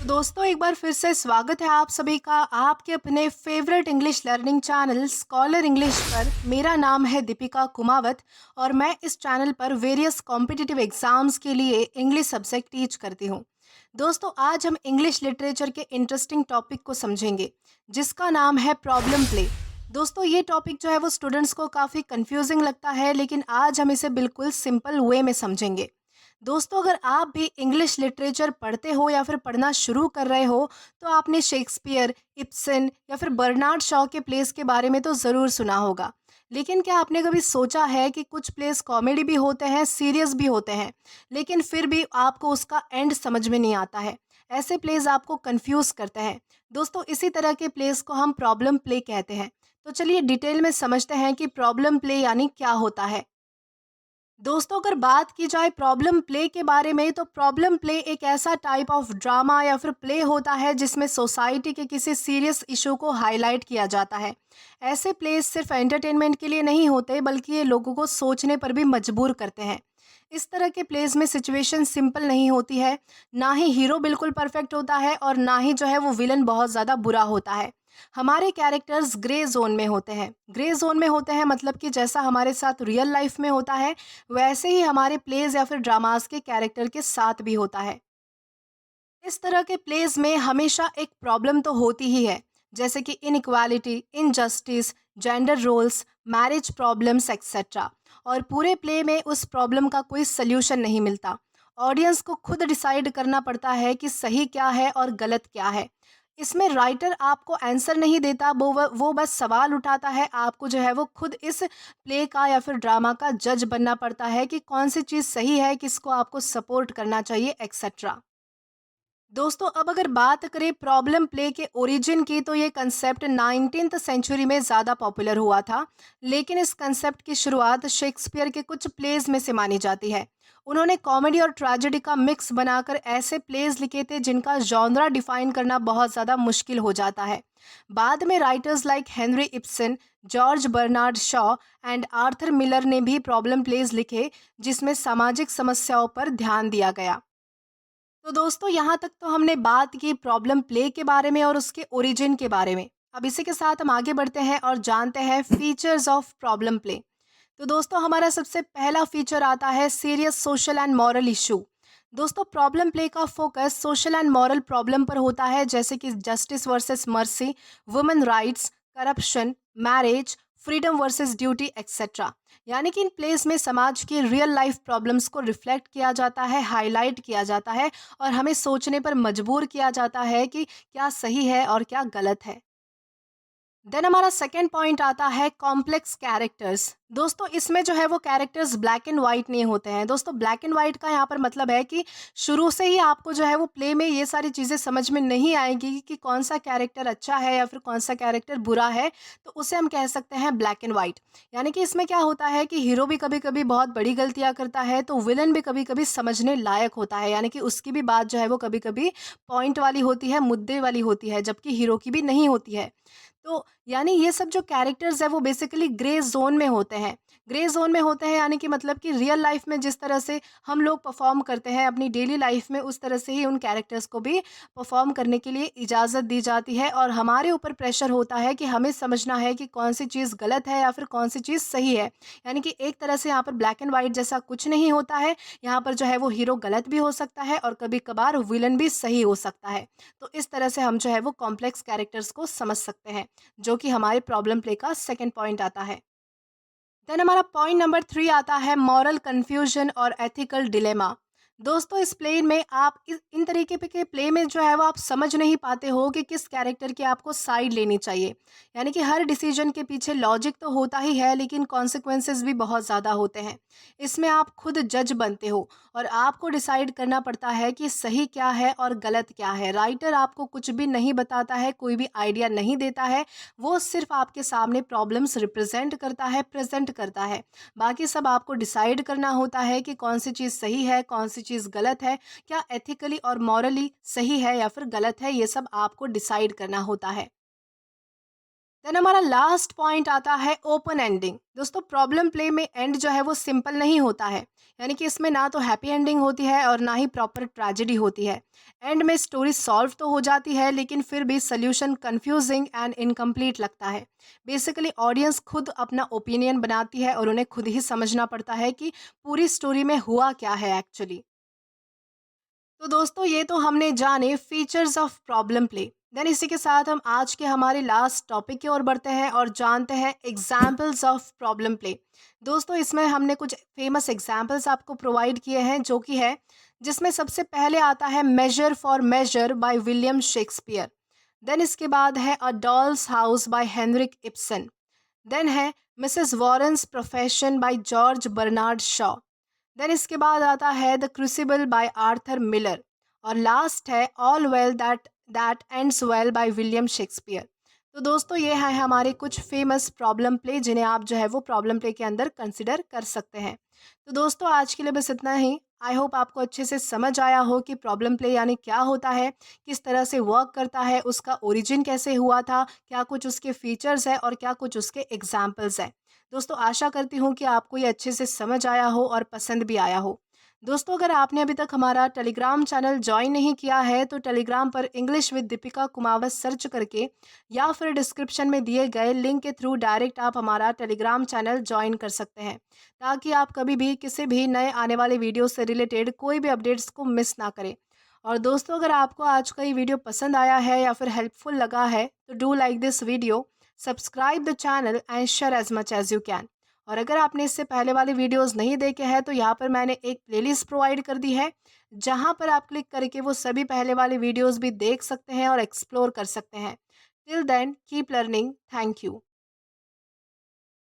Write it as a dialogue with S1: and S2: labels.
S1: तो दोस्तों एक बार फिर से स्वागत है आप सभी का आपके अपने favourite English learning channel scholar English पर। मेरा नाम है दीपिका कुमावत और मैं इस चैनल पर वेरियस कॉम्पिटिटिव एग्जाम्स के लिए इंग्लिश सब्जेक्ट टीच करती हूँ। दोस्तों आज हम इंग्लिश लिटरेचर के इंटरेस्टिंग टॉपिक को समझेंगे जिसका नाम है प्रॉब्लम प्ले। दोस्तों ये टॉपिक जो है वो स्टूडेंट्स को काफ़ी कंफ्यूजिंग लगता है, लेकिन आज हम इसे बिल्कुल सिंपल वे में समझेंगे। दोस्तों अगर आप भी इंग्लिश लिटरेचर पढ़ते हो या फिर पढ़ना शुरू कर रहे हो तो आपने शेक्सपियर, इब्सन या फिर बर्नार्ड शॉ के प्लेस के बारे में तो ज़रूर सुना होगा। लेकिन क्या आपने कभी सोचा है कि कुछ प्लेस कॉमेडी भी होते हैं, सीरियस भी होते हैं, लेकिन फिर भी आपको उसका एंड समझ में नहीं आता है। ऐसे प्लेस आपको कंफ्यूज करते हैं। दोस्तों इसी तरह के प्लेस को हम प्रॉब्लम प्ले कहते हैं। तो चलिए डिटेल में समझते हैं कि प्रॉब्लम प्ले यानी क्या होता है। दोस्तों अगर बात की जाए प्रॉब्लम प्ले के बारे में तो प्रॉब्लम प्ले एक ऐसा टाइप ऑफ ड्रामा या फिर प्ले होता है जिसमें सोसाइटी के किसी सीरियस इशू को हाईलाइट किया जाता है। ऐसे प्लेस सिर्फ एंटरटेनमेंट के लिए नहीं होते बल्कि ये लोगों को सोचने पर भी मजबूर करते हैं। इस तरह के प्लेस में सिचुएशन सिंपल नहीं होती है, ना ही हीरो बिल्कुल परफेक्ट होता है और ना ही जो है वो विलन बहुत ज़्यादा बुरा होता है। हमारे कैरेक्टर्स ग्रे जोन में होते हैं। ग्रे जोन में होते हैं मतलब कि जैसा हमारे साथ रियल लाइफ में होता है वैसे ही हमारे प्लेज या फिर ड्रामास के कैरेक्टर के साथ भी होता है। इस तरह के प्लेज में हमेशा एक प्रॉब्लम तो होती ही है, जैसे कि inequality, injustice, gender roles, marriage problems etcetera. और पूरे प्ले में उस प्रॉब्लम का कोई सल्यूशन नहीं मिलता। ऑडियंस को खुद डिसाइड करना पड़ता है कि सही क्या है और गलत क्या है। इसमें राइटर आपको आंसर नहीं देता, वो बस सवाल उठाता है। आपको जो है वो खुद इस प्ले का या फिर ड्रामा का जज बनना पड़ता है कि कौन सी चीज़ सही है, किसको आपको सपोर्ट करना चाहिए एक्सेट्रा। दोस्तों अब अगर बात करें प्रॉब्लम प्ले के ओरिजिन की तो ये कंसेप्ट 19th सेंचुरी में ज़्यादा पॉपुलर हुआ था। लेकिन इस कंसेप्ट की शुरुआत शेक्सपियर के कुछ प्लेज में से मानी जाती है। उन्होंने कॉमेडी और ट्रेजेडी का मिक्स बनाकर ऐसे प्लेज लिखे थे जिनका जॉनरा डिफाइन करना बहुत ज़्यादा मुश्किल हो जाता है। बाद में writers like Henry Ibsen, George Bernard Shaw and Arthur Miller ने भी प्रॉब्लम प्लेज लिखे जिसमें सामाजिक समस्याओं पर ध्यान दिया गया। तो दोस्तों यहाँ तक तो हमने बात की प्रॉब्लम प्ले के बारे में और उसके ओरिजिन के बारे में। अब इसी के साथ हम आगे बढ़ते हैं और जानते हैं फीचर्स ऑफ प्रॉब्लम प्ले। तो दोस्तों हमारा सबसे पहला फीचर आता है serious social and moral issue. दोस्तों प्रॉब्लम प्ले का focus social and moral problem पर होता है, जैसे कि justice versus mercy, women rights, corruption, marriage, freedom versus duty etcetera. यानी कि इन प्लेस में समाज की रियल लाइफ प्रॉब्लम्स को रिफ्लेक्ट किया जाता है, हाईलाइट किया जाता है और हमें सोचने पर मजबूर किया जाता है कि क्या सही है और क्या गलत है। देन हमारा सेकेंड पॉइंट आता है कॉम्प्लेक्स कैरेक्टर्स। दोस्तों इसमें जो है वो कैरेक्टर्स ब्लैक एंड वाइट नहीं होते हैं। दोस्तों ब्लैक एंड वाइट का यहाँ पर मतलब है कि शुरू से ही आपको जो है वो प्ले में ये सारी चीज़ें समझ में नहीं आएगी कि कौन सा कैरेक्टर अच्छा है या फिर कौन सा कैरेक्टर बुरा है। तो उसे हम कह सकते हैं ब्लैक एंड वाइट। यानी कि इसमें क्या होता है कि हीरो भी कभी कभी बहुत बड़ी गलतियाँ करता है तो विलन भी कभी कभी समझने लायक होता है। यानी कि उसकी भी बात जो है वो कभी कभी पॉइंट वाली होती है, मुद्दे वाली होती है, जबकि हीरो की भी नहीं होती है। तो यानी ये सब जो कैरेक्टर्स है वो बेसिकली ग्रे जोन में होते हैं। ग्रे जोन में होते हैं यानी कि मतलब कि रियल लाइफ में जिस तरह से हम लोग परफॉर्म करते हैं अपनी डेली लाइफ में, उस तरह से ही उन कैरेक्टर्स को भी परफॉर्म करने के लिए इजाज़त दी जाती है और हमारे ऊपर प्रेशर होता है कि हमें समझना है कि कौन सी चीज़ गलत है या फिर कौन सी चीज़ सही है। यानी कि एक तरह से यहाँ पर ब्लैक एंड वाइट जैसा कुछ नहीं होता है। यहाँ पर जो है वो हीरो गलत भी हो सकता है और कभी कभार विलन भी सही हो सकता है। तो इस तरह से हम जो है वो कॉम्प्लेक्स कैरेक्टर्स को समझ सकते हैं, जो कि हमारे प्रॉब्लम प्ले का सेकंड पॉइंट आता है। देन हमारा पॉइंट नंबर 3 आता है मॉरल कन्फ्यूजन और एथिकल डिलेमा। दोस्तों इस प्ले में आप इन तरीके पे के प्ले में जो है वो आप समझ नहीं पाते हो कि किस कैरेक्टर की आपको साइड लेनी चाहिए। यानी कि हर डिसीजन के पीछे लॉजिक तो होता ही है लेकिन कॉन्सिक्वेंसेस भी बहुत ज़्यादा होते हैं। इसमें आप खुद जज बनते हो और आपको डिसाइड करना पड़ता है कि सही क्या है और गलत क्या है। राइटर आपको कुछ भी नहीं बताता है, कोई भी आइडिया नहीं देता है। वो सिर्फ आपके सामने प्रॉब्लम्स रिप्रेजेंट करता है, प्रेजेंट करता है। बाकी सब आपको डिसाइड करना होता है कि कौन सी चीज़ सही है, कौन सी चीज़ गलत है, क्या एथिकली और मॉरली सही है या फिर गलत है, ये सब आपको डिसाइड करना होता है। देन हमारा लास्ट पॉइंट आता है ओपन एंडिंग। दोस्तों प्रॉब्लम प्ले में एंड जो है वो सिंपल नहीं होता है, यानी कि इसमें ना तो हैप्पी एंडिंग होती है और ना ही प्रॉपर ट्रेजेडी होती है। एंड में स्टोरी सॉल्व तो हो जाती है लेकिन फिर भी सोल्यूशन कंफ्यूजिंग एंड इनकम्प्लीट लगता है। बेसिकली ऑडियंस खुद अपना ओपिनियन बनाती है और उन्हें खुद ही समझना पड़ता है कि पूरी स्टोरी में हुआ क्या है एक्चुअली। तो दोस्तों ये तो हमने जाने features of problem play. Then इसी के साथ हम आज के हमारे लास्ट टॉपिक की ओर बढ़ते हैं और जानते हैं एग्जाम्पल्स ऑफ प्रॉब्लम प्ले। दोस्तों इसमें हमने कुछ फेमस एग्जाम्पल्स आपको प्रोवाइड किए हैं जो कि है, जिसमें सबसे पहले आता है measure for measure by William Shakespeare. Then इसके बाद है a doll's house by Henrik Ibsen. Then है Mrs Warren's profession by George Bernard Shaw. Then इसके बाद आता है the crucible by Arthur Miller. और लास्ट है all well that that ends well by William Shakespeare. तो दोस्तों ये है हमारे कुछ फेमस प्रॉब्लम प्ले जिन्हें आप जो है वो प्रॉब्लम प्ले के अंदर कंसिडर कर सकते हैं। तो दोस्तों आज के लिए बस इतना ही। आई होप आपको अच्छे से समझ आया हो कि प्रॉब्लम प्ले यानी क्या होता है, किस तरह से वर्क करता है, उसका ओरिजिन कैसे हुआ था, क्या कुछ उसके फीचर्स है और क्या कुछ उसके एग्जाम्पल्स हैं। दोस्तों आशा करती हूँ कि आपको ये अच्छे से समझ आया हो और पसंद भी आया हो। दोस्तों अगर आपने अभी तक हमारा टेलीग्राम चैनल ज्वाइन नहीं किया है तो टेलीग्राम पर English with Deepika Kumawat search करके या फिर डिस्क्रिप्शन में दिए गए लिंक के थ्रू डायरेक्ट आप हमारा टेलीग्राम चैनल ज्वाइन कर सकते हैं, ताकि आप कभी भी किसी भी नए आने वाले वीडियो से रिलेटेड कोई भी अपडेट्स को मिस ना करें। और दोस्तों अगर आपको आज का ये वीडियो पसंद आया है या फिर हेल्पफुल लगा है तो do like this video, subscribe the channel and share as much as you can. और अगर आपने इससे पहले वाले वीडियोस नहीं देखे हैं तो यहाँ पर मैंने एक प्लेलिस्ट प्रोवाइड कर दी है, जहाँ पर आप क्लिक करके वो सभी पहले वाले वीडियोस भी देख सकते हैं और एक्सप्लोर कर सकते हैं। Till then keep learning. Thank you.